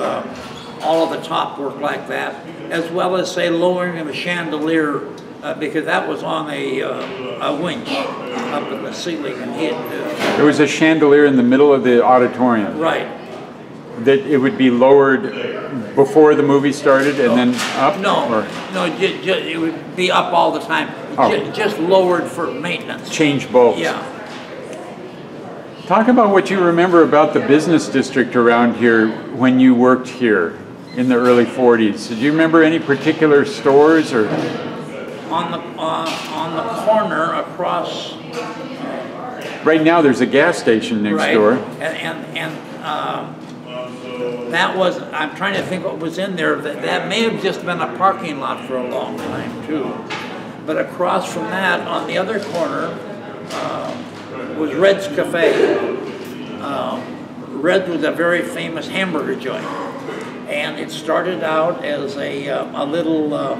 all of the top work like that, as well as say lowering of a chandelier because that was on a winch up in the ceiling, and he had. There was a chandelier in the middle of the auditorium. Right. That it would be lowered before the movie started and then up? No, it would be up all the time. Just lowered for maintenance. Change bulbs. Yeah. Talk about what you remember about the business district around here when you worked here in the early 40s. Do you remember any particular stores or? On the corner across. Right now, there's a gas station next door. And that was, I'm trying to think what was in there. That may have just been a parking lot for a long time too. But across from that, on the other corner, was Red's Cafe. Red was a very famous hamburger joint. And it started out as a little,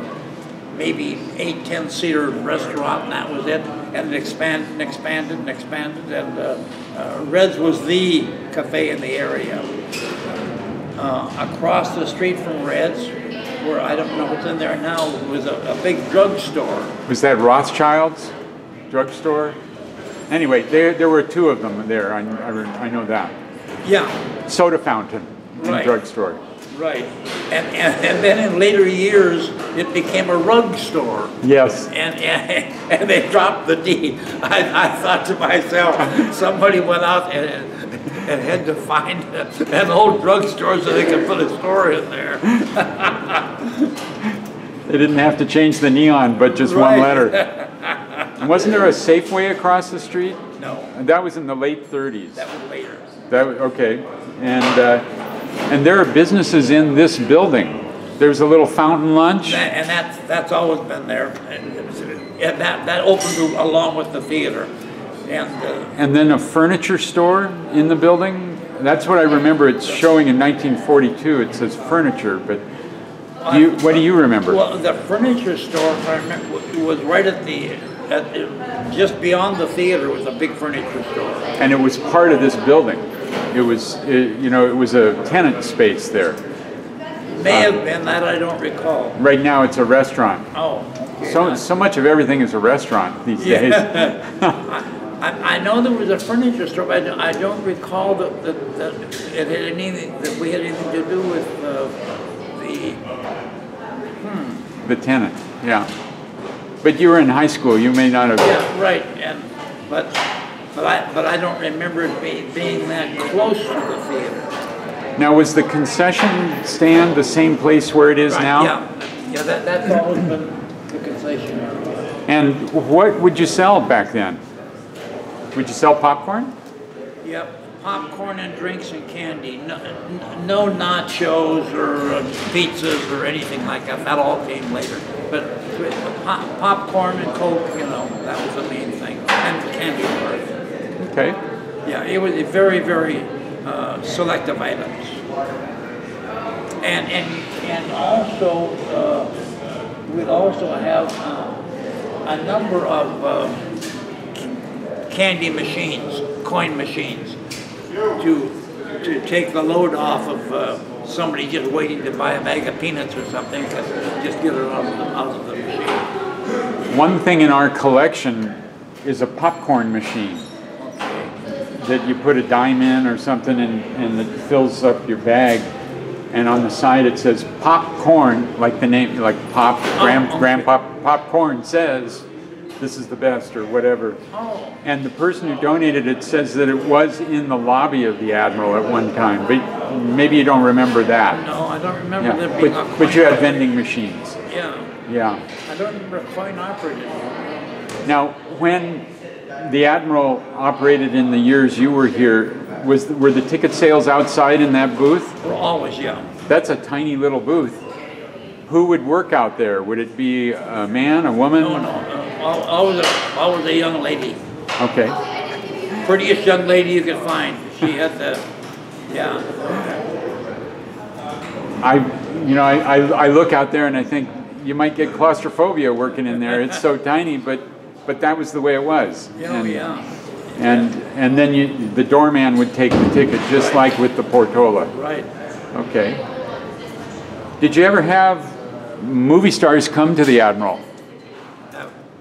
maybe 8-10 seater restaurant, and that was it. And it expanded and expanded and expanded. And Red's was the cafe in the area. Across the street from Red's where I don't know what's in there now, was a big drugstore. Was that Rothschild's drugstore? Anyway, there were two of them there. I know that. Yeah. Soda fountain and drugstore. Right. And then in later years, it became a rug store. Yes. And they dropped the D. I thought to myself, somebody went out and had to find an old drugstore so they could put a store in there. They didn't have to change the neon, but just one letter. And wasn't there a Safeway across the street? No. And that was in the late 30s. That was later. Okay. And there are businesses in this building. There's a little fountain lunch. And that's always been there. And that opened along with the theater. And then a furniture store in the building. That's what I remember. It's showing in 1942. It says furniture, but what do you remember? Well, the furniture store, if I remember, was right at just beyond the theater was a big furniture store. And it was part of this building. It was a tenant space there. May have been that, I don't recall. Right now it's a restaurant. Oh, okay. So much of everything is a restaurant these days. I know there was a furniture store, but I don't recall that it had anything that we had anything to do with the tenant. Yeah. But you were in high school. You may not have. Yeah, right. But I don't remember it being that close to the theater. Now, was the concession stand the same place where it is now? Yeah, that's always been the concession area. And what would you sell back then? Would you sell popcorn? Yep, popcorn and drinks and candy. No nachos or pizzas or anything like that. That all came later. But popcorn and Coke, that was the main thing. And candy bars. Okay. Yeah, it was very, very selective items. And also, we'd also have a number of candy machines, coin machines, to take the load off of somebody just waiting to buy a bag of peanuts or something, just get it out of the machine. One thing in our collection is a popcorn machine that you put a dime in or something and it fills up your bag. And on the side it says popcorn, like the name, like Pop, Grandpa Popcorn says, this is the best or whatever. Oh. And the person who donated it says that it was in the lobby of the Admiral at one time, but maybe you don't remember that. No, I don't remember there being a coin. But you had vending machines. Yeah. Yeah. I don't remember coin operated. Now, when the Admiral operated in the years you were here, were the ticket sales outside in that booth? Well, always, yeah. That's a tiny little booth. Who would work out there? Would it be a man, a woman? No. Always a young lady. Okay. Prettiest young lady you could find. She had the, yeah. I look out there and I think you might get claustrophobia working in there. It's so tiny, but that was the way it was. Yeah. And then the doorman would take the ticket, just like with the Portola. Right. Okay. Did you ever have movie stars come to the Admiral?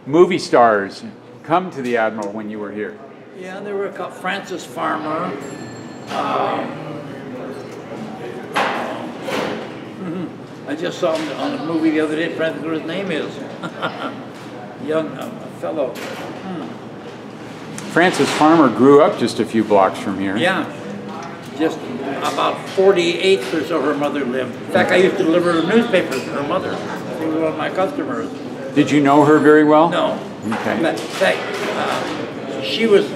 Movie stars come to the Admiral when you were here? Yeah, there were a couple. Francis Farmer. I just saw him on a movie the other day. I forget what his name is. Young fellow. Francis Farmer grew up just a few blocks from here. Yeah, just about 48th or so her mother lived. In fact, I used to deliver newspapers to her mother. She was one of my customers. Did you know her very well? No. Okay. In fact, she was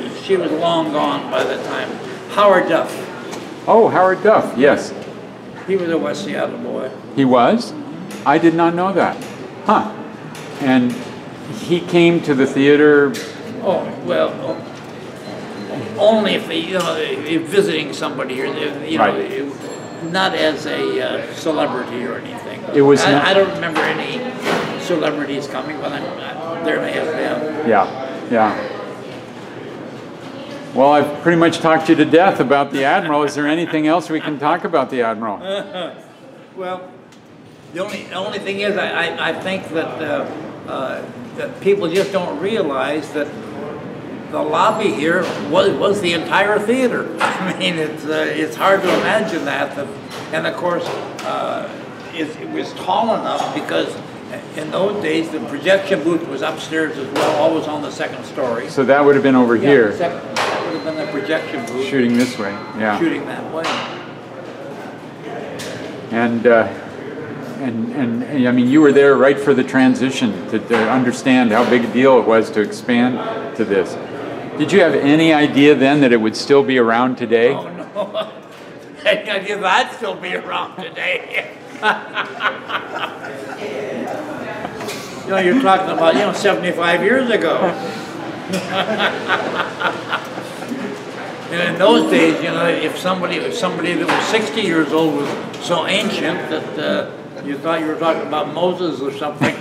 long gone by the time. Howard Duff. Oh, Howard Duff, yes. He was a West Seattle boy. He was? I did not know that. Huh. And he came to the theater. Oh, well, only if visiting somebody here, Right. not as a celebrity or anything. It was. I don't remember any celebrities coming, but there may have been. Yeah. Well, I've pretty much talked you to death about the Admiral. Is there anything else we can talk about the Admiral? Well, The only thing is, I think that people just don't realize that the lobby here was the entire theater. I mean, it's hard to imagine that. And of course, it was tall enough because in those days the projection booth was upstairs as well, always on the second story. So that would have been over here. That would have been the projection booth. Shooting this way, yeah. Shooting that way. And I mean, you were there right for the transition to understand how big a deal it was to expand to this. Did you have any idea then that it would still be around today? Oh, no. Any idea that'd still be around today. You know, you're talking about, 75 years ago. And in those days, if somebody that was 60 years old was so ancient that you thought you were talking about Moses or something.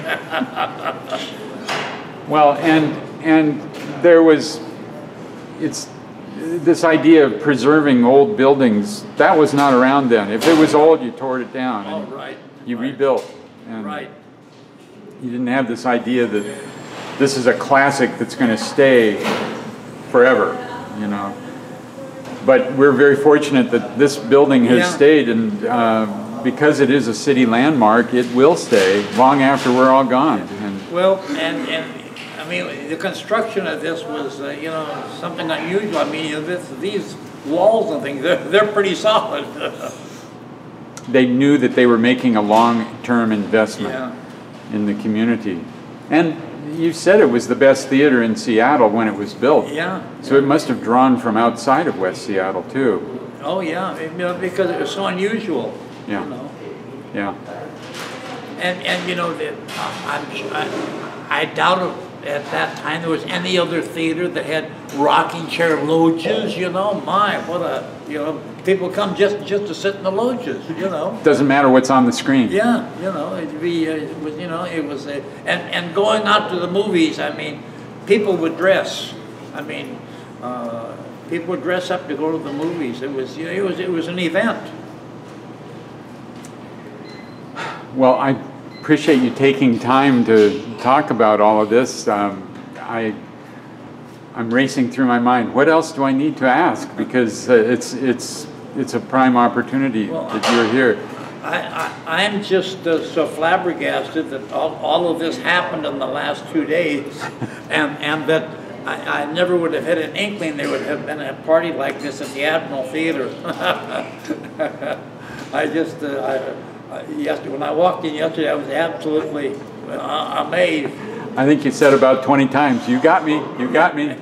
Well, and there was, it's this idea of preserving old buildings, that was not around then. If it was old, you tore it down. Oh, right. You rebuilt. And right. You didn't have this idea that this is a classic that's going to stay forever, But we're very fortunate that this building has stayed, and because it is a city landmark, it will stay long after we're all gone. And well, and I mean, the construction of this was, something unusual. I mean, these walls and things, they're pretty solid. They knew that they were making a long-term investment in the community. And you said it was the best theater in Seattle when it was built. Yeah. So it must have drawn from outside of West Seattle, too. Oh, yeah, because it was so unusual. Yeah. Yeah. And I doubt at that time there was any other theater that had rocking chair loges, My, what a, people come just to sit in the loges, Doesn't matter what's on the screen. Yeah, it'd be, it was, and going out to the movies, I mean, people would dress. I mean, people would dress up to go to the movies. It was an event. Well, I appreciate you taking time to talk about all of this. I'm racing through my mind. What else do I need to ask? Because it's a prime opportunity that you're here. I'm just so flabbergasted that all of this happened in the last 2 days, and that I never would have had an inkling there would have been a party like this at the Admiral Theater. When I walked in yesterday, I was absolutely amazed. I think you said about 20 times, "You got me, you got me."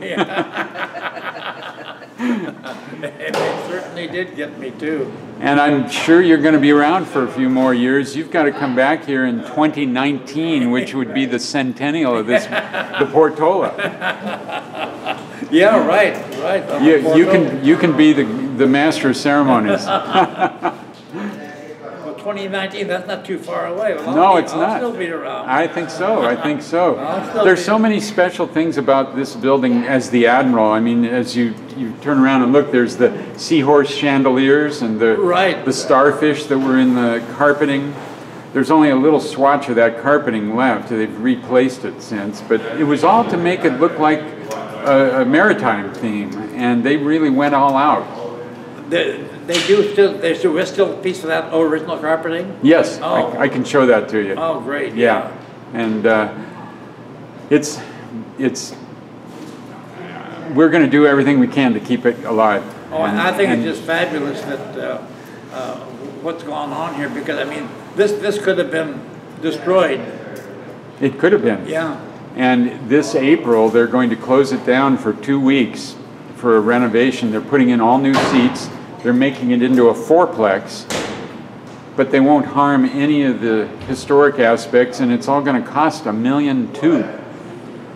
It certainly did get me too. And I'm sure you're going to be around for a few more years. You've got to come back here in 2019, which would be the centennial of this, the Portola. Yeah, right. You can be the master of ceremonies. 2019, that's not too far away. Well, It's not. I'll still be around. I think so. There's so many special things about this building as the Admiral. I mean, as you turn around and look, there's the seahorse chandeliers and the starfish that were in the carpeting. There's only a little swatch of that carpeting left. They've replaced it since, but it was all to make it look like a maritime theme, and they really went all out. There's still a piece of that original carpeting? Yes, oh. I can show that to you. Oh, great. Yeah. And it's we're going to do everything we can to keep it alive. Oh, and I think it's just fabulous that what's going on here, because I mean, this could have been destroyed. It could have been. Yeah. And this April, they're going to close it down for 2 weeks for a renovation. They're putting in all new seats. They're making it into a fourplex, but they won't harm any of the historic aspects, and it's all going to cost $1.2 million.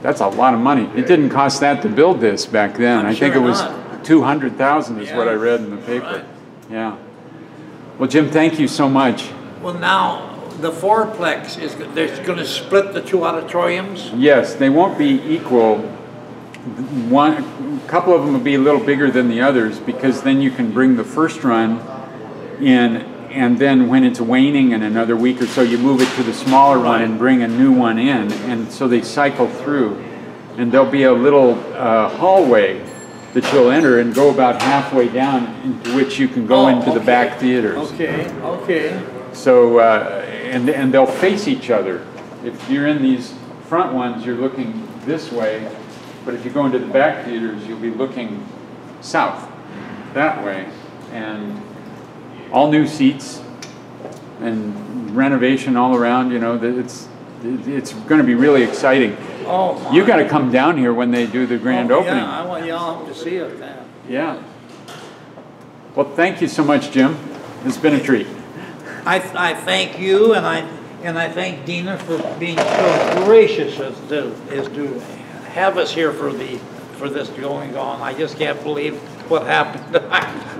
That's a lot of money. It didn't cost that to build this back then. I think it was $200,000 is what I read in the paper. Right. Yeah. Well, Jim, thank you so much. Well, now the fourplex they're going to split the two auditoriums? Yes, they won't be equal. A couple of them will be a little bigger than the others, because then you can bring the first run in and then when it's waning in another week or so, you move it to the smaller one and bring a new one in, and so they cycle through. And there'll be a little hallway that you'll enter and go about halfway down, into which you can go into the back theaters. Okay, okay. So, and they'll face each other. If you're in these front ones, you're looking this way, but if you go into the back theaters, you'll be looking south, that way. And all new seats and renovation all around, you know, it's going to be really exciting. Oh, my. You got to come down here when they do the grand opening. Yeah, I want y'all to see it then. Yeah. Well, thank you so much, Jim. It's been a treat. I thank you, and I thank Dina for being so gracious as to have us here for this going on. I just can't believe what happened.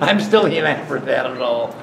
I'm still enamored at it all.